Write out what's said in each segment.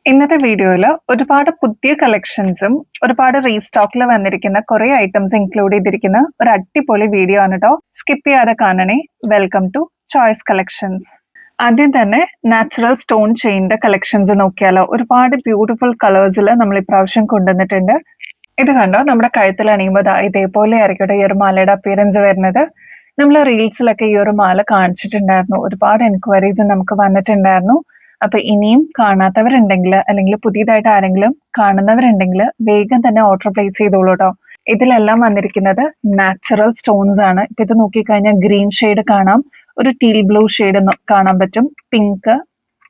ഇന്നത്തെ വീഡിയോയിൽ ഒരുപാട് പുതിയ കളക്ഷൻസും ഒരുപാട് റീസ്റ്റോക്കിൽ വന്നിരിക്കുന്ന കുറെ ഐറ്റംസ് ഇൻക്ലൂഡ് ചെയ്തിരിക്കുന്ന ഒരു അടിപൊളി വീഡിയോ ആണ് കേട്ടോ. സ്കിപ്പ് ചെയ്യാതെ കാണണേ. Welcome to choice collections. ആദ്യം തന്നെ നാച്ചുറൽ സ്റ്റോൺ ചെയിൻ്റെ കളക്ഷൻസ് നോക്കിയാലോ. ഒരുപാട് ബ്യൂട്ടിഫുൾ കളേഴ്സിൽ നമ്മൾ ഇപ്രാവശ്യം കൊണ്ടുവന്നിട്ടുണ്ട്. ഇത് കണ്ടോ, നമ്മുടെ കഴുത്തിൽ അണിയുമ്പോൾ ഇതേപോലെ ആയിരിക്കട്ടെ ഈ ഒരു മാലയുടെ അപ്പിയറൻസ് വരുന്നത്. നമ്മൾ റീൽസിലൊക്കെ ഈ ഒരു മാല കാണിച്ചിട്ടുണ്ടായിരുന്നു. ഒരുപാട് എൻക്വയറീസ് നമുക്ക് വന്നിട്ടുണ്ടായിരുന്നു. അപ്പൊ ഇനിയും കാണാത്തവരുണ്ടെങ്കിൽ അല്ലെങ്കിൽ പുതിയതായിട്ട് ആരെങ്കിലും കാണുന്നവരുണ്ടെങ്കിൽ വേഗം തന്നെ ഓർഡർ പ്ലേസ് ചെയ്തോളൂ കേട്ടോ. ഇതിലെല്ലാം വന്നിരിക്കുന്നത് നാച്ചുറൽ സ്റ്റോൺസ് ആണ്. ഇപ്പൊ ഇത് നോക്കിക്കഴിഞ്ഞാൽ ഗ്രീൻ ഷെയ്ഡ് കാണാം, ഒരു ടീൽ ബ്ലൂ ഷെയ്ഡ് കാണാൻ പറ്റും, പിങ്ക്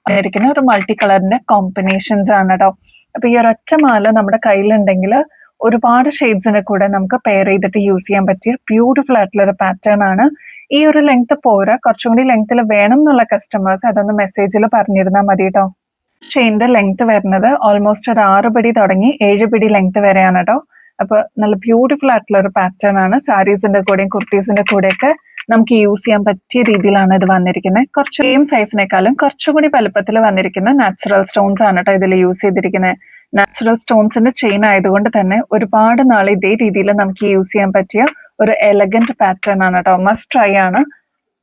ആയിരിക്കുന്ന ഒരു മൾട്ടി കളറിന്റെ കോമ്പിനേഷൻസ് ആണ് കേട്ടോ. അപ്പൊ ഈ ഒരൊറ്റ മാല നമ്മുടെ കയ്യിലുണ്ടെങ്കിൽ ഒരുപാട് ഷെയ്ഡ്സിന്റെ കൂടെ നമുക്ക് പെയർ ചെയ്തിട്ട് യൂസ് ചെയ്യാൻ പറ്റിയ ബ്യൂട്ടിഫുൾ ആയിട്ടുള്ള ഒരു പാറ്റേൺ ആണ്. ഈ ഒരു ലെങ്ത് പോരാ, കുറച്ചും കൂടി ലെങ്ത്തിൽ വേണം എന്നുള്ള കസ്റ്റമേഴ്സ് അതൊന്ന് മെസ്സേജിൽ പറഞ്ഞിരുന്നാൽ മതി കേട്ടോ. ചെയിൻ്റെ ലെങ്ത് വരുന്നത് ഓൾമോസ്റ്റ് ഒരു 6 പിടി തുടങ്ങി 7 പിടി ലെങ്ത് വരെയാണ് കേട്ടോ. അപ്പൊ നല്ല ബ്യൂട്ടിഫുൾ ആയിട്ടുള്ള ഒരു പാറ്റേൺ ആണ്. സാരീസിന്റെ കൂടെയും കുർത്തീസിന്റെ കൂടെയൊക്കെ നമുക്ക് യൂസ് ചെയ്യാൻ പറ്റിയ രീതിയിലാണ് ഇത് വന്നിരിക്കുന്നത്. കുറച്ച് സെയിം സൈസിനേക്കാളും കുറച്ചുകൂടി വലുപ്പത്തിൽ വന്നിരിക്കുന്ന നാച്ചുറൽ സ്റ്റോൺസ് ആണ് കേട്ടോ ഇതിൽ യൂസ് ചെയ്തിരിക്കുന്നത്. നാച്ചുറൽ സ്റ്റോൺസിന്റെ ചെയിൻ ആയതുകൊണ്ട് തന്നെ ഒരുപാട് നാൾ ഇതേ രീതിയിൽ നമുക്ക് യൂസ് ചെയ്യാൻ പറ്റിയ ഒരു എലഗന്റ് പാറ്റേൺ ആണ് കേട്ടോ. മസ്റ്റ് ട്രൈ ആണ്.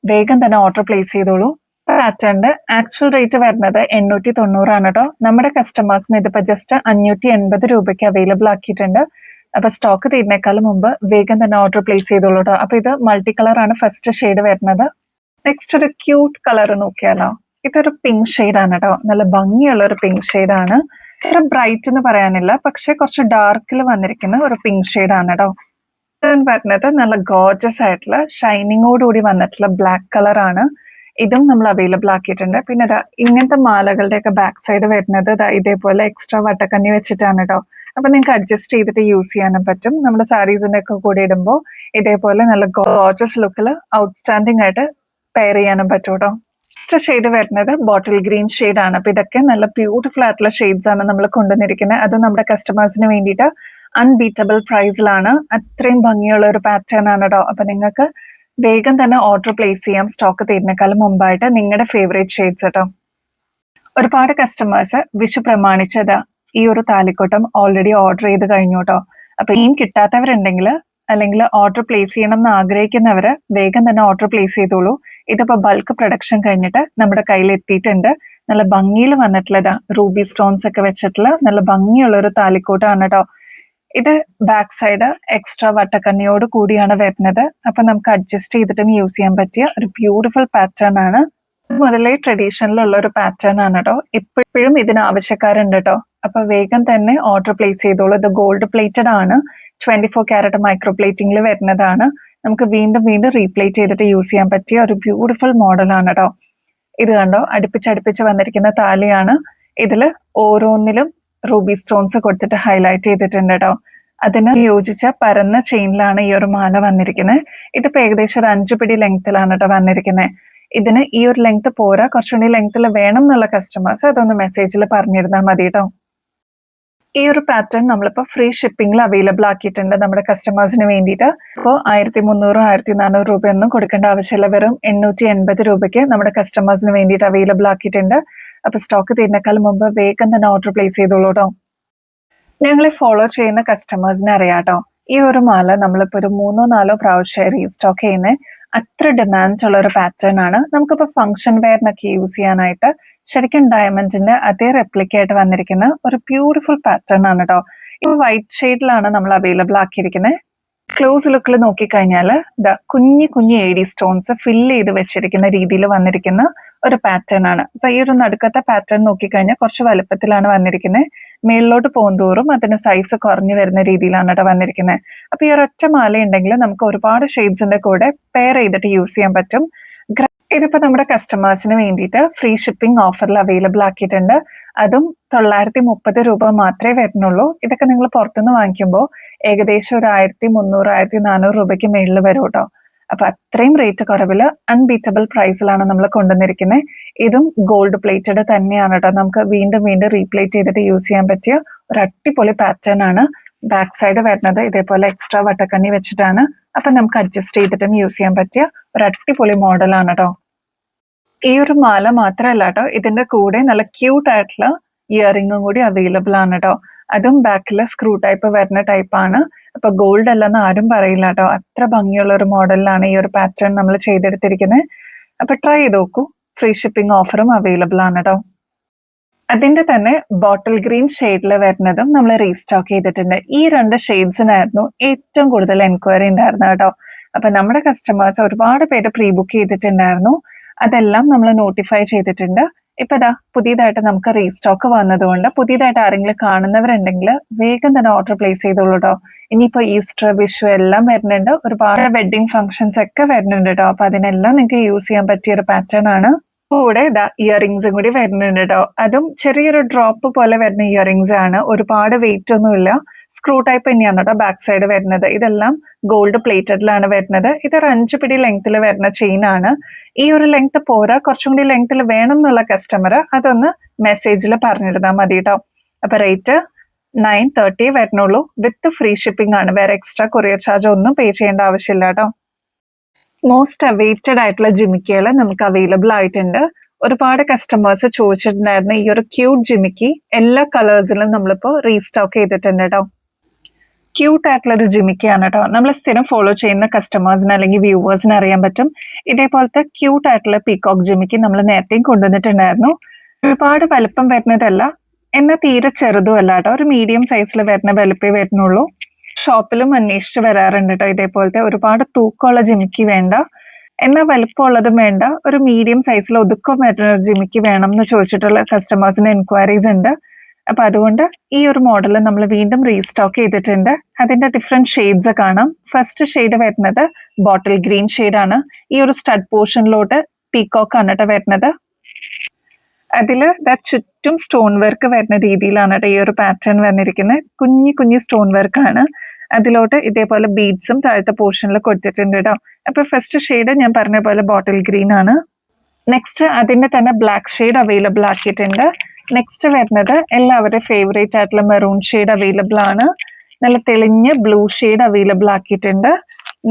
വേഗം തന്നെ ഓർഡർ പ്ലേസ് ചെയ്തോളൂ. പാറ്റേണിന്റെ ആക്ച്വൽ റേറ്റ് വരുന്നത് 890 ആണ് കേട്ടോ. നമ്മുടെ കസ്റ്റമേഴ്സിന് ഇതിപ്പോ ജസ്റ്റ് 580 രൂപയ്ക്ക് അവൈലബിൾ ആക്കിയിട്ടുണ്ട്. അപ്പൊ സ്റ്റോക്ക് തീരുന്നേക്കാളും മുമ്പ് വേഗം തന്നെ ഓർഡർ പ്ലേസ് ചെയ്തോളൂ കേട്ടോ. അപ്പൊ ഇത് മൾട്ടി കളർ ആണ് ഫസ്റ്റ് ഷെയ്ഡ് വരുന്നത്. നെക്സ്റ്റ് ഒരു ക്യൂട്ട് കളർ നോക്കിയാലോ. ഇതൊരു പിങ്ക് ഷെയ്ഡ് ആണ് കേട്ടോ. നല്ല ഭംഗിയുള്ള ഒരു പിങ്ക് ഷെയ്ഡ് ആണ്. ഇത്ര ബ്രൈറ്റ് എന്ന് പറയാനില്ല, പക്ഷെ കുറച്ച് ഡാർക്കിൽ വന്നിരിക്കുന്ന ഒരു പിങ്ക് ഷെയ്ഡ് ആണ് കേട്ടോ. വരുന്നത് നല്ല ഗോർജസ് ആയിട്ടുള്ള ഷൈനിങ്ങോടുകൂടി വന്നിട്ടുള്ള ബ്ലാക്ക് കളർ ആണ്. ഇതും നമ്മൾ അവൈലബിൾ ആക്കിയിട്ടുണ്ട്. പിന്നെ ഇങ്ങനത്തെ മാലകളുടെ ഒക്കെ ബാക്ക് സൈഡ് വരുന്നത് ഇതേപോലെ എക്സ്ട്രാ വട്ടക്കണ്ണി വെച്ചിട്ടാണ് കേട്ടോ. അപ്പൊ നിങ്ങൾക്ക് അഡ്ജസ്റ്റ് ചെയ്തിട്ട് യൂസ് ചെയ്യാനും പറ്റും. നമ്മുടെ സാരീസിന്റെ ഒക്കെ കൂടെ ഇടുമ്പോൾ ഇതേപോലെ നല്ല ഗോർജസ് ലുക്കിൽ ഔട്ട്സ്റ്റാൻഡിംഗ് ആയിട്ട് പെയർ ചെയ്യാനും പറ്റും കേട്ടോ. നെക്സ്റ്റ് ഷെയ്ഡ് വരുന്നത് ബോട്ടിൽ ഗ്രീൻ ഷെയ്ഡ് ആണ്. അപ്പൊ ഇതൊക്കെ നല്ല ബ്യൂട്ടിഫുൾ ആയിട്ടുള്ള ഷെയ്ഡ്സ് ആണ് നമ്മൾ കൊണ്ടുവന്നിരിക്കുന്നത്. അത് നമ്മുടെ കസ്റ്റമേഴ്സിന് വേണ്ടിയിട്ട് അൺബീറ്റബിൾ പ്രൈസിലാണ്. അത്രയും ഭംഗിയുള്ള ഒരു പാറ്റേൺ ആണ് കേട്ടോ. അപ്പൊ നിങ്ങൾക്ക് വേഗം തന്നെ ഓർഡർ പ്ലേസ് ചെയ്യാം സ്റ്റോക്ക് തീരുന്നേക്കാളും മുമ്പായിട്ട്. നിങ്ങളുടെ ഫേവറേറ്റ് ഷെയ്ഡ്സ് കേട്ടോ. ഒരുപാട് കസ്റ്റമേഴ്സ് വിഷു പ്രമാണിച്ചത് ഈ ഒരു താലിക്കോട്ടം ഓൾറെഡി ഓർഡർ ചെയ്ത് കഴിഞ്ഞു കേട്ടോ. അപ്പൊ ഇനിയും കിട്ടാത്തവരുണ്ടെങ്കിൽ അല്ലെങ്കിൽ ഓർഡർ പ്ലേസ് ചെയ്യണം എന്ന് ആഗ്രഹിക്കുന്നവര് വേഗം തന്നെ ഓർഡർ പ്ലേസ് ചെയ്തോളൂ. ഇതിപ്പോ ബൾക്ക് പ്രൊഡക്ഷൻ കഴിഞ്ഞിട്ട് നമ്മുടെ കയ്യിൽ എത്തിയിട്ടുണ്ട്. നല്ല ഭംഗിയിൽ വന്നിട്ടുള്ളതാ റൂബി സ്റ്റോൺസ് ഒക്കെ വെച്ചിട്ടുള്ള നല്ല ഭംഗിയുള്ള ഒരു താലിക്കോട്ടാണ് കേട്ടോ. ഇത് ബാക്ക് സൈഡ് എക്സ്ട്രാ വട്ടക്കണ്ണിയോട് കൂടിയാണ് വരുന്നത്. അപ്പൊ നമുക്ക് അഡ്ജസ്റ്റ് ചെയ്തിട്ടും യൂസ് ചെയ്യാൻ പറ്റിയ ഒരു ബ്യൂട്ടിഫുൾ പാറ്റേൺ ആണ്. മുതലേ ട്രഡീഷണലുള്ള ഒരു പാറ്റേൺ ആണ് കേട്ടോ. ഇപ്പോഴും ഇതിന് ആവശ്യക്കാരുണ്ട് കേട്ടോ. അപ്പൊ വേഗം തന്നെ ഓർഡർ പ്ലേസ് ചെയ്തോളൂ. ഇത് ഗോൾഡ് പ്ലേറ്റഡ് ആണ്. 24 ക്യാരറ്റ് മൈക്രോ പ്ലേറ്റിംഗിൽ വരുന്നതാണ്. നമുക്ക് വീണ്ടും വീണ്ടും റീപ്ലേറ്റ് ചെയ്തിട്ട് യൂസ് ചെയ്യാൻ പറ്റിയ ഒരു ബ്യൂട്ടിഫുൾ മോഡലാണ് കേട്ടോ. ഇത് കണ്ടോ, അടുപ്പിച്ചടുപ്പിച്ച് വന്നിരിക്കുന്ന താലിയാണ്. ഇതില് ഓരോന്നിലും റൂബി സ്റ്റോൺസ് കൊടുത്തിട്ട് ഹൈലൈറ്റ് ചെയ്തിട്ടുണ്ട് കേട്ടോ. അതിന് യോജിച്ച പരന്ന ചെയിനിലാണ് ഈ ഒരു മാല വന്നിരിക്കുന്നത്. ഇതിപ്പോ ഏകദേശം ഒരു 5 പിടി ലെങ്ത്തിലാണ് കേട്ടോ വന്നിരിക്കുന്നത്. ഇതിന് ഈ ഒരു ലെങ്ത് പോരാ, കുറച്ചുകൂടി ലെങ്ത്തിൽ വേണം എന്നുള്ള കസ്റ്റമേഴ്സ് അതൊന്ന് മെസ്സേജിൽ പറഞ്ഞിരുന്നാൽ മതി കേട്ടോ. ഈ ഒരു പാറ്റേൺ നമ്മളിപ്പോൾ ഫ്രീ ഷിപ്പിംഗിൽ അവൈലബിൾ ആക്കിയിട്ടുണ്ട് നമ്മുടെ കസ്റ്റമേഴ്സിന് വേണ്ടിയിട്ട്. ഇപ്പോൾ 1300 1400 രൂപയൊന്നും കൊടുക്കേണ്ട ആവശ്യമില്ല. വെറും 880 രൂപയ്ക്ക് നമ്മുടെ കസ്റ്റമേഴ്സിന് വേണ്ടിയിട്ട് അവൈലബിൾ ആക്കിയിട്ടുണ്ട്. അപ്പൊ സ്റ്റോക്ക് തീരുന്നേക്കാളും മുമ്പ് വേഗം തന്നെ ഓർഡർ പ്ലേസ് ചെയ്തോളൂ കേട്ടോ. ഞങ്ങളെ ഫോളോ ചെയ്യുന്ന കസ്റ്റമേഴ്സിനെ അറിയാട്ടോ, ഈ ഒരു മാല നമ്മളിപ്പോൾ ഒരു 3-4 പ്രാവശ്യം റീസ്റ്റോക്ക് ചെയ്യുന്നത്. അത്ര ഡിമാൻഡ് ഉള്ള ഒരു പാറ്റേൺ ആണ്. നമുക്കിപ്പോൾ ഫംഗ്ഷൻ വെയറിനൊക്കെ യൂസ് ചെയ്യാനായിട്ട് ശരിക്കും ഡയമണ്ടിന്റെ അതേ റെപ്ലിക്ക ആയിട്ട് വന്നിരിക്കുന്ന ഒരു ബ്യൂട്ടിഫുൾ പാറ്റേൺ ആണ് കേട്ടോ. ഇപ്പൊ വൈറ്റ് ഷെയ്ഡിലാണ് നമ്മൾ അവൈലബിൾ ആക്കിയിരിക്കുന്നത്. ക്ലോസ് ലുക്കിൽ നോക്കിക്കഴിഞ്ഞാൽ കുഞ്ഞു കുഞ്ഞു AD സ്റ്റോൺസ് ഫില്ല് ചെയ്ത് വെച്ചിരിക്കുന്ന രീതിയിൽ വന്നിരിക്കുന്ന ഒരു പാറ്റേൺ ആണ്. അപ്പൊ ഈ ഒരു നടുക്കത്തെ പാറ്റേൺ നോക്കിക്കഴിഞ്ഞാൽ കുറച്ച് വലുപ്പത്തിലാണ് വന്നിരിക്കുന്നത്. മേളിലോട്ട് പോകുന്തോറും അതിന് സൈസ് കുറഞ്ഞു വരുന്ന രീതിയിലാണ് കേട്ടോ വന്നിരിക്കുന്നത്. അപ്പൊ ഈ ഒരൊറ്റ മാല ഉണ്ടെങ്കിൽ നമുക്ക് ഒരുപാട് ഷെയ്ഡ്സിന്റെ കൂടെ പെയർ ചെയ്തിട്ട് യൂസ് ചെയ്യാൻ പറ്റും. ഇതിപ്പോ നമ്മുടെ കസ്റ്റമേഴ്സിന് വേണ്ടിയിട്ട് ഫ്രീ ഷിപ്പിംഗ് ഓഫറിൽ അവൈലബിൾ ആക്കിയിട്ടുണ്ട്. അതും 930 രൂപ മാത്രമേ വരുന്നുള്ളൂ. ഇതൊക്കെ നിങ്ങൾ പുറത്തുനിന്ന് വാങ്ങിക്കുമ്പോൾ ഏകദേശം ഒരു 1300 1400 രൂപയ്ക്ക് മേളിൽ വരും കേട്ടോ. അപ്പൊ അത്രയും റേറ്റ് കുറവില് അൺബീറ്റബിൾ പ്രൈസിലാണ് നമ്മൾ കൊണ്ടുവന്നിരിക്കുന്നത്. ഇതും ഗോൾഡ് പ്ലേറ്റഡ് തന്നെയാണ് കേട്ടോ. നമുക്ക് വീണ്ടും വീണ്ടും റീപ്ലേറ്റ് ചെയ്തിട്ട് യൂസ് ചെയ്യാൻ പറ്റിയ ഒരു അടിപൊളി പാറ്റേൺ ആണ്. ബാക്ക് സൈഡ് വരുന്നത് ഇതേപോലെ എക്സ്ട്രാ വട്ടക്കണ്ണി വെച്ചിട്ടാണ്. അപ്പൊ നമുക്ക് അഡ്ജസ്റ്റ് ചെയ്തിട്ടും യൂസ് ചെയ്യാൻ പറ്റിയ ഒരു അടിപൊളി മോഡലാണ് കേട്ടോ. ഈ ഒരു മാല മാത്രമല്ല കേട്ടോ, ഇതിന്റെ കൂടെ നല്ല ക്യൂട്ട് ആയിട്ടുള്ള ഇയറിംഗും കൂടി അവൈലബിൾ ആണ് കേട്ടോ. അതും ബാക്കിൽ സ്ക്രൂ ടൈപ്പ് വരുന്ന ടൈപ്പാണ്. അപ്പൊ ഗോൾഡ് അല്ലെന്ന് ആരും പറയില്ല കേട്ടോ. അത്ര ഭംഗിയുള്ള ഒരു മോഡലിലാണ് ഈ ഒരു പാറ്റേൺ നമ്മൾ ചെയ്തെടുത്തിരിക്കുന്നത്. അപ്പൊ ട്രൈ ചെയ്ത് നോക്കൂ. ഫ്രീ ഷിപ്പിംഗ് ഓഫറും അവൈലബിൾ ആണ് കേട്ടോ. അതിന്റെ തന്നെ ബോട്ടിൽ ഗ്രീൻ ഷെയ്ഡിൽ വരുന്നതും നമ്മൾ റീസ്റ്റോക്ക് ചെയ്തിട്ടുണ്ട്. ഈ 2 ഷെയ്ഡ്സിനായിരുന്നു ഏറ്റവും കൂടുതൽ എൻക്വയറി ഉണ്ടായിരുന്നത് കേട്ടോ. അപ്പൊ നമ്മുടെ കസ്റ്റമേഴ്സ് ഒരുപാട് പേര് പ്രീ ബുക്ക് ചെയ്തിട്ടുണ്ടായിരുന്നു. അതെല്ലാം നമ്മൾ നോട്ടിഫൈ ചെയ്തിട്ടുണ്ട്. ഇപ്പൊ ഇതാ പുതിയതായിട്ട് നമുക്ക് റീസ്റ്റോക്ക് വന്നതുകൊണ്ട് പുതിയതായിട്ട് ആരെങ്കിലും കാണുന്നവരുണ്ടെങ്കിൽ വേഗം തന്നെ ഓർഡർ പ്ലേസ് ചെയ്തോളൂ കേട്ടോ. ഇനിയിപ്പോ ഈസ്റ്റർ, വിഷു എല്ലാം വരുന്നുണ്ട്. ഒരുപാട് വെഡിങ് ഫംഗ്ഷൻസ് ഒക്കെ വരുന്നുണ്ട് കേട്ടോ. അപ്പൊ അതിനെല്ലാം നിങ്ങൾക്ക് യൂസ് ചെയ്യാൻ പറ്റിയ ഒരു പാറ്റേൺ ആണ്. കൂടെ ഇതാ ഇയറിംഗ്സും കൂടി വരുന്നുണ്ട് കേട്ടോ. അതും ചെറിയൊരു ഡ്രോപ്പ് പോലെ വരുന്ന ഇയറിംഗ്സ് ആണ്. ഒരുപാട് വെയിറ്റ് ഒന്നുമില്ല. സ്ക്രൂ ടൈപ്പ് തന്നെയാണ് കേട്ടോ ബാക്ക് സൈഡ് വരുന്നത്. ഇതെല്ലാം ഗോൾഡ് പ്ലേറ്റഡിലാണ് വരുന്നത്. ഇതൊരു 5 പിടി ലെങ്ത്തിൽ വരുന്ന ചെയിൻ ആണ്. ഈ ഒരു ലെങ്ത് പോരാ, കുറച്ചും കൂടി ലെങ്ത്തിൽ വേണം എന്നുള്ള കസ്റ്റമർ അതൊന്ന് മെസ്സേജിൽ പറഞ്ഞിരുന്നാൽ മതി കേട്ടോ. അപ്പൊ റേറ്റ് 930 വരുന്നുള്ളൂ. വിത്ത് ഫ്രീ ഷിപ്പിംഗ് ആണ്. വേറെ എക്സ്ട്രാ കൊറിയർ ചാർജ് ഒന്നും പേ ചെയ്യേണ്ട ആവശ്യമില്ല കേട്ടോ. മോസ്റ്റ് അവൈറ്റഡ് ആയിട്ടുള്ള ജിമിക്കികൾ നമുക്ക് അവൈലബിൾ ആയിട്ടുണ്ട്. ഒരുപാട് കസ്റ്റമേഴ്സ് ചോദിച്ചിട്ടുണ്ടായിരുന്നു ഈ ഒരു ക്യൂട്ട് ജിമിക്കി. എല്ലാ കളേഴ്സിലും നമ്മളിപ്പോൾ റീസ്റ്റോക്ക് ചെയ്തിട്ടുണ്ട് കേട്ടോ. ക്യൂട്ട് ആയിട്ടുള്ള ഒരു ജിമിക്കിയാണ് കേട്ടോ. നമ്മൾ സ്ഥിരം ഫോളോ ചെയ്യുന്ന കസ്റ്റമേഴ്സിന് അല്ലെങ്കിൽ വ്യൂവേഴ്സിന് അറിയാൻ പറ്റും. ഇതേപോലത്തെ ക്യൂട്ട് ആയിട്ടുള്ള പീകോക്ക് ജിമിക്കി നമ്മൾ നേരത്തെയും കൊണ്ടുവന്നിട്ടുണ്ടായിരുന്നു. ഒരുപാട് വലുപ്പം വരുന്നതല്ല, എന്നാൽ തീരെ ചെറുതുമല്ല കേട്ടോ. ഒരു മീഡിയം സൈസിൽ വരുന്ന വലുപ്പേ വരുന്നുള്ളൂ. ഷോപ്പിലും അന്വേഷിച്ച് വരാറുണ്ട് കേട്ടോ. ഇതേപോലത്തെ ഒരുപാട് തൂക്കമുള്ള ജിമിക്കി വേണ്ട, എന്നാൽ വലുപ്പമുള്ളതും വേണ്ട, ഒരു മീഡിയം സൈസിൽ ഒതുക്കം വരുന്ന ഒരു ജിമിക്കി വേണം എന്ന് ചോദിച്ചിട്ടുള്ള കസ്റ്റമേഴ്സിന് എൻക്വയറീസ് ഉണ്ട്. അപ്പൊ അതുകൊണ്ട് ഈ ഒരു മോഡൽ നമ്മൾ വീണ്ടും റീസ്റ്റോക്ക് ചെയ്തിട്ടുണ്ട്. അതിന്റെ ഡിഫറെന്റ് ഷെയ്ഡ്സ് കാണാം. ഫസ്റ്റ് ഷെയ്ഡ് വരുന്നത് ബോട്ടിൽ ഗ്രീൻ ഷെയ്ഡാണ്. ഈ ഒരു സ്റ്റഡ് പോർഷനിലോട്ട് പീകോക്ക് ആണ് കേട്ടോ വരുന്നത്. അതില് ചുറ്റും സ്റ്റോൺ വർക്ക് വരുന്ന രീതിയിലാണ് കേട്ടോ ഈ ഒരു പാറ്റേൺ വന്നിരിക്കുന്നത്. കുഞ്ഞു കുഞ്ഞു സ്റ്റോൺ വർക്കാണ്. അതിലോട്ട് ഇതേപോലെ ബീഡ്സും താഴത്തെ പോർഷനിൽ കൊടുത്തിട്ടുണ്ട് കേട്ടോ. അപ്പൊ ഫസ്റ്റ് ഷെയ്ഡ് ഞാൻ പറഞ്ഞ പോലെ ബോട്ടിൽ ഗ്രീൻ ആണ്. നെക്സ്റ്റ് അതിന്റെ തന്നെ ബ്ലാക്ക് ഷെയ്ഡ് അവൈലബിൾ ആക്കിയിട്ടുണ്ട്. നെക്സ്റ്റ് വരുന്നത് എല്ലാവരുടെയും ഫേവറേറ്റ് ആയിട്ടുള്ള മെറൂൺ ഷെയ്ഡ് അവൈലബിൾ ആണ്. നല്ല തെളിഞ്ഞ ബ്ലൂ ഷെയ്ഡ് അവൈലബിൾ ആക്കിയിട്ടുണ്ട്.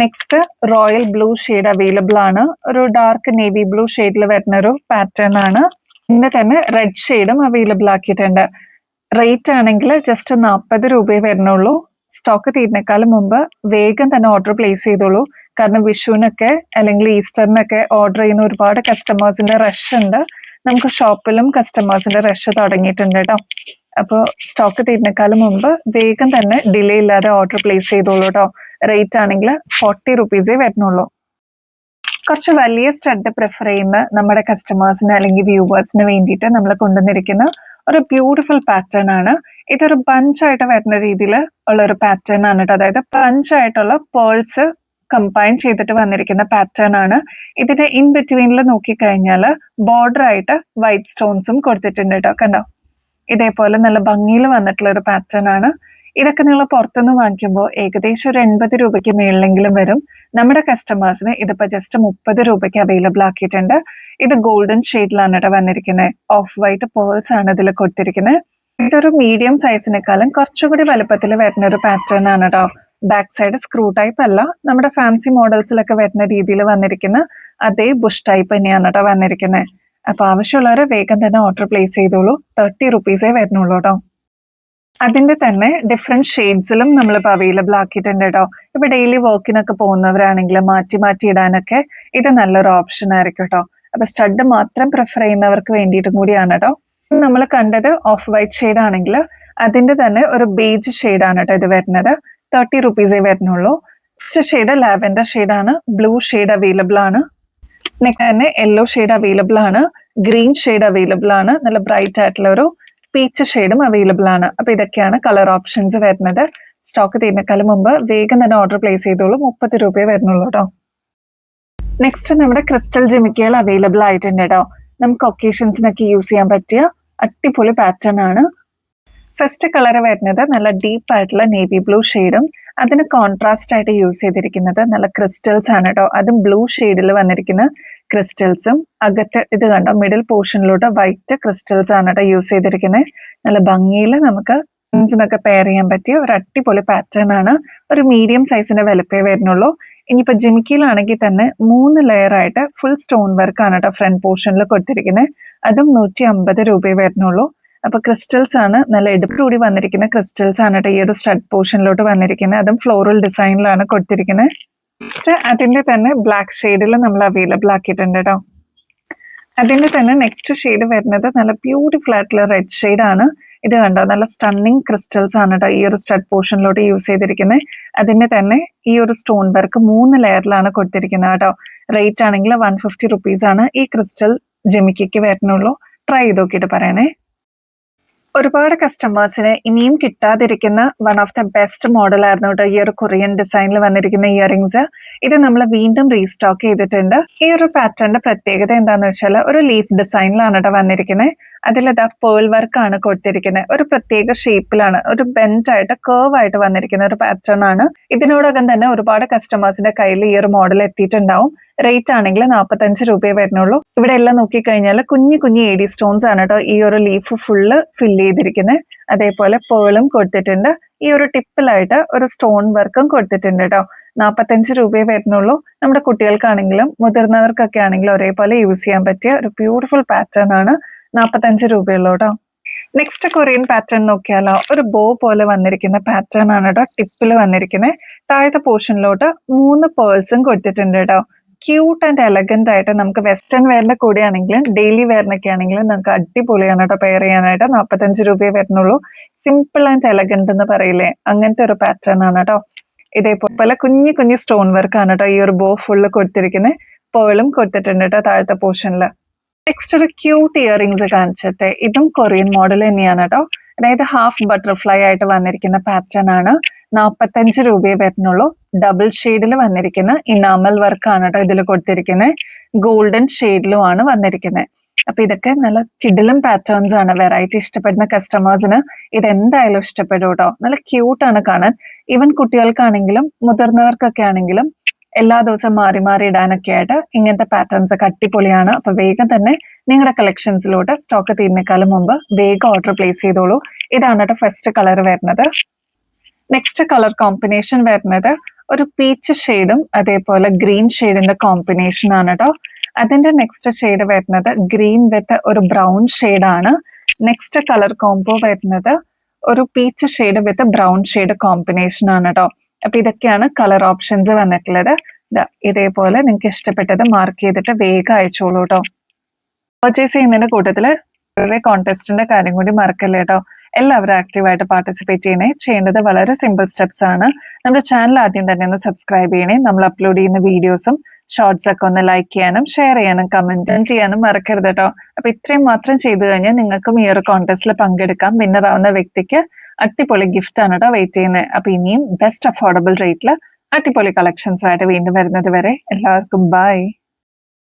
Next royal blue shade available ആണ്. ഒരു ഡാർക്ക് നേവി ബ്ലൂ ഷെയ്ഡിൽ വരുന്ന ഒരു പാറ്റേൺ ആണ്. ഇതിന്റെ തന്നെ റെഡ് ഷെയ്ഡും അവൈലബിൾ ആക്കിയിട്ടുണ്ട്. റേറ്റ് ആണെങ്കിൽ ജസ്റ്റ് 40 രൂപയെ വരുന്നുള്ളൂ. സ്റ്റോക്ക് തീരുന്നേക്കാളും മുമ്പ് വേഗം തന്നെ ഓർഡർ പ്ലേസ് ചെയ്തോളൂ. കാരണം വിഷുവിനൊക്കെ അല്ലെങ്കിൽ ഈസ്റ്ററിനൊക്കെ ഓർഡർ ചെയ്യുന്ന ഒരുപാട് കസ്റ്റമേഴ്സിന്റെ റഷ് ഉണ്ട്. നമുക്ക് ഷോപ്പിലും കസ്റ്റമേഴ്സിന്റെ റഷ് തുടങ്ങിയിട്ടുണ്ട് കേട്ടോ. അപ്പോൾ സ്റ്റോക്ക് തീരുന്നേക്കാളും മുമ്പ് വേഗം തന്നെ ഡിലേ ഇല്ലാതെ ഓർഡർ പ്ലേസ് ചെയ്തോളൂ കേട്ടോ. റേറ്റ് ആണെങ്കിൽ 40 റുപ്പീസേ വരുന്നുള്ളൂ. കുറച്ച് വലിയ സ്റ്റഡ് പ്രിഫർ ചെയ്യുന്ന നമ്മുടെ കസ്റ്റമേഴ്സിന് അല്ലെങ്കിൽ വ്യൂവേഴ്സിന് വേണ്ടിയിട്ട് നമ്മൾ കൊണ്ടുവന്നിരിക്കുന്ന ഒരു ബ്യൂട്ടിഫുൾ പാറ്റേൺ ആണ്. ഇതൊരു ബഞ്ചായിട്ട് വരുന്ന രീതിയിൽ ഉള്ള ഒരു പാറ്റേൺ ആണ് കേട്ടോ. അതായത് ബഞ്ചായിട്ടുള്ള പേൾസ് കമ്പൈൻ ചെയ്തിട്ട് വന്നിരിക്കുന്ന പാറ്റേൺ ആണ്. ഇതിന്റെ ഇൻ ബിറ്റ്വീനിൽ നോക്കിക്കഴിഞ്ഞാൽ ബോർഡർ ആയിട്ട് വൈറ്റ് സ്റ്റോൺസും കൊടുത്തിട്ടുണ്ട് കേട്ടോ. കണ്ടോ, ഇതേപോലെ നല്ല ഭംഗിയിൽ വന്നിട്ടുള്ള ഒരു പാറ്റേൺ ആണ്. ഇതൊക്കെ നിങ്ങൾ പുറത്തുനിന്ന് വാങ്ങിക്കുമ്പോൾ ഏകദേശം ഒരു 80 രൂപയ്ക്ക് മേളിലെങ്കിലും വരും. നമ്മുടെ കസ്റ്റമേഴ്സിന് ഇതിപ്പോ ജസ്റ്റ് 30 രൂപയ്ക്ക് അവൈലബിൾ ആക്കിയിട്ടുണ്ട്. ഇത് ഗോൾഡൻ ഷെയ്ഡിലാണ് കേട്ടോ വന്നിരിക്കുന്നത്. ഓഫ് വൈറ്റ് പേൾസ് ആണ് ഇതിൽ കൊടുത്തിരിക്കുന്നത്. ഇതൊരു മീഡിയം സൈസിനേക്കാളും കുറച്ചുകൂടി വലുപ്പത്തിൽ വരുന്ന ഒരു പാറ്റേൺ ആണ് കേട്ടോ. ബാക്ക് സൈഡ് സ്ക്രൂ ടൈപ്പ് അല്ല, നമ്മുടെ ഫാൻസി മോഡൽസിലൊക്കെ വരുന്ന രീതിയിൽ വന്നിരിക്കുന്ന അതേ ബുഷ് ടൈപ്പ് തന്നെയാണ് കേട്ടോ വന്നിരിക്കുന്നത്. അപ്പൊ ആവശ്യമുള്ളവരെ വേഗം തന്നെ ഓർഡർ പ്ലേസ് ചെയ്തോളൂ. 30 റുപ്പീസേ വരുന്നുള്ളൂ കേട്ടോ. അതിന്റെ തന്നെ ഡിഫറെന്റ് ഷെയ്ഡ്സിലും നമ്മളിപ്പോൾ അവൈലബിൾ ആക്കിയിട്ടുണ്ട് കേട്ടോ. ഇപ്പൊ ഡെയിലി വർക്കിനൊക്കെ പോകുന്നവരാണെങ്കിൽ മാറ്റി മാറ്റി ഇടാനൊക്കെ ഇത് നല്ലൊരു ഓപ്ഷൻ ആയിരിക്കും കേട്ടോ. അപ്പൊ സ്റ്റഡ് മാത്രം പ്രിഫർ ചെയ്യുന്നവർക്ക് വേണ്ടിയിട്ടും കൂടിയാണ് കേട്ടോ. നമ്മൾ കണ്ടത് ഓഫ് വൈറ്റ് ഷെയ്ഡ് ആണെങ്കിൽ അതിന്റെ തന്നെ ഒരു ബേജ് ഷെയ്ഡാണ് കേട്ടോ ഇത് വരുന്നത്. 30 റുപ്പീസേ വരുന്നുള്ളൂ. നെക്സ്റ്റ് ഷെയ്ഡ് ലാവെൻഡർ ഷെയ്ഡാണ്. ബ്ലൂ ഷെയ്ഡ് അവൈലബിൾ ആണ്. നെക്സ്റ്റ് തന്നെ യെല്ലോ ഷെയ്ഡ് അവൈലബിൾ ആണ്. ഗ്രീൻ ഷെയ്ഡ് അവൈലബിൾ ആണ്. നല്ല ബ്രൈറ്റ് ആയിട്ടുള്ള ഒരു പീച്ച് ഷെയ്ഡും അവൈലബിൾ ആണ്. അപ്പൊ ഇതൊക്കെയാണ് കളർ ഓപ്ഷൻസ് വരുന്നത്. സ്റ്റോക്ക് തീരുന്നേക്കാളും മുമ്പ് വേഗം തന്നെ ഓർഡർ പ്ലേസ് ചെയ്തോളൂ. 30 രൂപയെ വരുന്നുള്ളൂ കേട്ടോ. നെക്സ്റ്റ് നമ്മുടെ ക്രിസ്റ്റൽ ജിമിക്കുകൾ അവൈലബിൾ ആയിട്ടുണ്ട് കേട്ടോ. നമുക്ക് ഒക്കേഷൻസിനൊക്കെ യൂസ് ചെയ്യാൻ പറ്റിയ അടിപൊളി പാറ്റേൺ ആണ്. ഫസ്റ്റ് കളർ വരുന്നത് നല്ല ഡീപ്പ് ആയിട്ടുള്ള നേവി ബ്ലൂ ഷെയ്ഡും അതിന് കോൺട്രാസ്റ്റ് ആയിട്ട് യൂസ് ചെയ്തിരിക്കുന്നത് നല്ല ക്രിസ്റ്റൽസ് ആണ് കേട്ടോ. അതും ബ്ലൂ ഷെയ്ഡിൽ വന്നിരിക്കുന്ന ക്രിസ്റ്റൽസും അകത്ത് ഇത് കണ്ടോ മിഡിൽ പോർഷനിലോട്ട് വൈറ്റ് ക്രിസ്റ്റൽസ് ആണ് കേട്ടോ യൂസ് ചെയ്തിരിക്കുന്നത്. നല്ല ഭംഗിയിൽ നമുക്ക് ിനൊക്കെ പെയർ ചെയ്യാൻ പറ്റിയ ഒരു അടിപൊളി പാറ്റേൺ ആണ്. ഒരു മീഡിയം സൈസിന്റെ വലുപ്പേ വരുന്നുള്ളൂ. ഇനിയിപ്പോ ജിമിക്കിയിലാണെങ്കിൽ തന്നെ 3 ലെയർ ആയിട്ട് ഫുൾ സ്റ്റോൺ വർക്ക് ആണ് കേട്ടോ ഫ്രണ്ട് പോർഷനിൽ കൊടുത്തിരിക്കുന്നത്. അതും 150 രൂപയെ വരുന്നുള്ളൂ. അപ്പൊ ക്രിസ്റ്റൽസ് ആണ്, നല്ല എടുപ്പോടുകൂടി വന്നിരിക്കുന്ന ക്രിസ്റ്റൽസ് ആണ് കേട്ടോ ഈ ഒരു സ്റ്റഡ് പോർഷനിലോട്ട് വന്നിരിക്കുന്നത്. അതും ഫ്ലോറൽ ഡിസൈനിലാണ് കൊടുത്തിരിക്കുന്നത്. നെക്സ്റ്റ് അതിന്റെ തന്നെ ബ്ലാക്ക് ഷെയ്ഡിൽ നമ്മൾ അവൈലബിൾ ആക്കിയിട്ടുണ്ട് കേട്ടോ. അതിന്റെ തന്നെ നെക്സ്റ്റ് ഷെയ്ഡ് വരുന്നത് നല്ല ബ്യൂട്ടിഫുൾ ആയിട്ടുള്ള റെഡ് ഷെയ്ഡ് ആണ്. ഇത് കണ്ടോ, നല്ല സ്റ്റണ്ണിങ് ക്രിസ്റ്റൽസ് ആണ് കേട്ടോ ഈ ഒരു സ്റ്റഡ് പോർഷനിലോട്ട് യൂസ് ചെയ്തിരിക്കുന്നത്. അതിന്റെ തന്നെ ഈ ഒരു സ്റ്റോൺ വർക്ക് 3 ലെയറിലാണ് കൊടുത്തിരിക്കുന്നത് കേട്ടോ. റേറ്റ് ആണെങ്കിൽ 150 റുപ്പീസ് ആണ് ഈ ക്രിസ്റ്റൽ ജിമിക്കിക്ക് വരുന്നുള്ളൂ. ട്രൈ ചെയ്ത് നോക്കിയിട്ട് പറയണേ. ഒരുപാട് കസ്റ്റമേഴ്സിന് ഇനിയും കിട്ടാതിരിക്കുന്ന one of the best model ആയിരുന്നു കേട്ടോ ഈ ഒരു കൊറിയൻ ഡിസൈനിൽ വന്നിരിക്കുന്ന ഇയറിംഗ്സ്. ഇത് നമ്മൾ വീണ്ടും റീസ്റ്റോക്ക് ചെയ്തിട്ടുണ്ട്. ഈ ഒരു പാറ്റേണിന്റെ പ്രത്യേകത എന്താന്ന് വെച്ചാൽ ഒരു ലീഫ് ഡിസൈനിലാണ് കേട്ടോ വന്നിരിക്കുന്നത്. അതിലിതാ പേൾ വർക്ക് ആണ് കൊടുത്തിരിക്കുന്നത്. ഒരു പ്രത്യേക ഷേപ്പിലാണ്, ഒരു ബെൻഡ് ആയിട്ട് കേർവ് ആയിട്ട് വന്നിരിക്കുന്ന ഒരു പാറ്റേൺ ആണ്. ഇതിനോടകം തന്നെ ഒരുപാട് കസ്റ്റമേഴ്സിന്റെ കയ്യിൽ ഈ ഒരു മോഡൽ എത്തിയിട്ടുണ്ടാവും. റേറ്റ് ആണെങ്കിൽ 45 രൂപയെ വരുന്നുള്ളൂ. ഇവിടെ എല്ലാം നോക്കിക്കഴിഞ്ഞാൽ കുഞ്ഞു കുഞ്ഞു AD സ്റ്റോൺസ് ആണ് കേട്ടോ ഈ ഒരു ലീഫ് ഫുള്ള് ഫില്ല് ചെയ്തിരിക്കുന്നത്. അതേപോലെ പേളും കൊടുത്തിട്ടുണ്ട്. ഈ ഒരു ടിപ്പിലായിട്ട് ഒരു സ്റ്റോൺ വർക്കും കൊടുത്തിട്ടുണ്ട് കേട്ടോ. 45 രൂപയെ വരുന്നുള്ളൂ. നമ്മുടെ കുട്ടികൾക്കാണെങ്കിലും മുതിർന്നവർക്കൊക്കെ ആണെങ്കിലും ഒരേപോലെ യൂസ് ചെയ്യാൻ പറ്റിയ ഒരു ബ്യൂട്ടിഫുൾ പാറ്റേൺ ആണ്. 45 രൂപയുള്ളൂ കേട്ടോ. നെക്സ്റ്റ് കൊറിയൻ പാറ്റേൺ നോക്കിയാലോ, ഒരു ബോ പോലെ വന്നിരിക്കുന്ന പാറ്റേൺ ആണ് കേട്ടോ ടിപ്പിൽ വന്നിരിക്കുന്നത്. താഴത്തെ പോർഷനിലോട്ട് 3 പേൾസും കൊടുത്തിട്ടുണ്ട് കേട്ടോ. ക്യൂട്ട് ആൻഡ് എലഗന്റ് ആയിട്ട് നമുക്ക് വെസ്റ്റേൺ വെയറിന്റെ കൂടെ ആണെങ്കിലും ഡെയിലി വെയറിനൊക്കെ ആണെങ്കിലും നമുക്ക് അടിപൊളിയാണ് കേട്ടോ പെയർ ചെയ്യാനായിട്ട്. 45 രൂപയെ വരുന്നുള്ളൂ. സിമ്പിൾ ആൻഡ് എലഗന്റ് എന്ന് പറയില്ലേ, അങ്ങനത്തെ ഒരു പാറ്റേൺ ആണ് കേട്ടോ. ഇതേപോലെ കുഞ്ഞു കുഞ്ഞു സ്റ്റോൺ വർക്ക് ആണ് കേട്ടോ ഈ ഒരു ബോ ഫുള്ള് കൊടുത്തിരിക്കുന്നത്. പേളും കൊടുത്തിട്ടുണ്ട് കേട്ടോ താഴത്തെ പോർഷനിൽ. നെക്സ്റ്റ് ഒരു ക്യൂട്ട് ഇയറിംഗ്സ് കാണിച്ചിട്ട്, ഇതും കൊറിയൻ മോഡൽ തന്നെയാണ് കേട്ടോ. അതായത് ഹാഫ് ബട്ടർഫ്ലൈ ആയിട്ട് വന്നിരിക്കുന്ന പാറ്റേൺ ആണ്. 45 രൂപയെ വരുന്നുള്ളൂ. ഡബിൾ ഷെയ്ഡിൽ വന്നിരിക്കുന്ന ഇനാമൽ വർക്ക് ആണ് കേട്ടോ ഇതിൽ കൊടുത്തിരിക്കുന്നത്. ഗോൾഡൻ ഷെയ്ഡിലും ആണ് വന്നിരിക്കുന്നത്. അപ്പൊ ഇതൊക്കെ നല്ല കിഡിലും പാറ്റേൺസ് ആണ്. വെറൈറ്റി ഇഷ്ടപ്പെടുന്ന കസ്റ്റമേഴ്സിന് ഇത് എന്തായാലും ഇഷ്ടപ്പെടും കേട്ടോ. നല്ല ക്യൂട്ടാണ് കാണാൻ. ഈവൻ കുട്ടികൾക്കാണെങ്കിലും മുതിർന്നവർക്കൊക്കെ ആണെങ്കിലും എല്ലാ ദിവസവും മാറി മാറി ഇടാനൊക്കെ ആയിട്ട് ഇങ്ങനത്തെ പാറ്റേൺസ് ഒക്കെ അടിപൊളിയാണ്. അപ്പൊ വേഗം തന്നെ നിങ്ങളുടെ കളക്ഷൻസിലോട്ട് സ്റ്റോക്ക് തീരുന്നേക്കാളും മുമ്പ് വേഗം ഓർഡർ പ്ലേസ് ചെയ്തോളൂ. ഇതാണ് കേട്ടോ ഫസ്റ്റ് കളർ വരുന്നത്. നെക്സ്റ്റ് കളർ കോമ്പിനേഷൻ വരുന്നത് ഒരു പീച്ച് ഷെയ്ഡും അതേപോലെ ഗ്രീൻ ഷെയ്ഡിന്റെ കോമ്പിനേഷൻ ആണ് കേട്ടോ. അതിന്റെ നെക്സ്റ്റ് ഷെയ്ഡ് വരുന്നത് ഗ്രീൻ വിത്ത് ഒരു ബ്രൗൺ ഷെയ്ഡാണ്. നെക്സ്റ്റ് കളർ കോംബോ വരുന്നത് ഒരു പീച്ച് ഷെയ്ഡ് വിത്ത് ബ്രൗൺ ഷെയ്ഡ് കോമ്പിനേഷൻ ആണ് കേട്ടോ. അപ്പൊ ഇതൊക്കെയാണ് കളർ ഓപ്ഷൻസ് വന്നിട്ടുള്ളത്. ഇതേപോലെ നിങ്ങൾക്ക് ഇഷ്ടപ്പെട്ടത് മാർക്ക് ചെയ്തിട്ട് വേഗം അയച്ചോളൂ കേട്ടോ. പർച്ചേസ് ചെയ്യുന്നതിന്റെ കൂട്ടത്തില് കോൺടെസ്റ്റിന്റെ കാര്യം കൂടി മറക്കല്ലേ കേട്ടോ. എല്ലാവരും ആക്റ്റീവായിട്ട് പാർട്ടിസിപ്പേറ്റ് ചെയ്യണേ. ചെയ്യേണ്ടത് വളരെ സിമ്പിൾ സ്റ്റെപ്സ് ആണ്. നമ്മുടെ ചാനൽ ആദ്യം തന്നെ ഒന്ന് സബ്സ്ക്രൈബ് ചെയ്യണേ. നമ്മൾ അപ്ലോഡ് ചെയ്യുന്ന വീഡിയോസും ഷോർട്സ് ഒക്കെ ഒന്ന് ലൈക്ക് ചെയ്യാനും ഷെയർ ചെയ്യാനും കമന്റ് ചെയ്യാനും മറക്കരുത് കേട്ടോ. അപ്പൊ ഇത്രയും മാത്രം ചെയ്തു കഴിഞ്ഞാൽ നിങ്ങൾക്കും ഈ ഒരു കോൺടെസ്റ്റിൽ പങ്കെടുക്കാം. വിന്നർ ആവുന്ന വ്യക്തിക്ക് അടിപൊളി ഗിഫ്റ്റ് ആണ് കേട്ടോ വെയിറ്റ് ചെയ്യുന്നത്. അപ്പൊ ഇനിയും ബെസ്റ്റ് അഫോർഡബിൾ റേറ്റിൽ അടിപൊളി കളക്ഷൻസ് ആയിട്ട് വീണ്ടും വരുന്നത് വരെ എല്ലാവർക്കും ബൈ.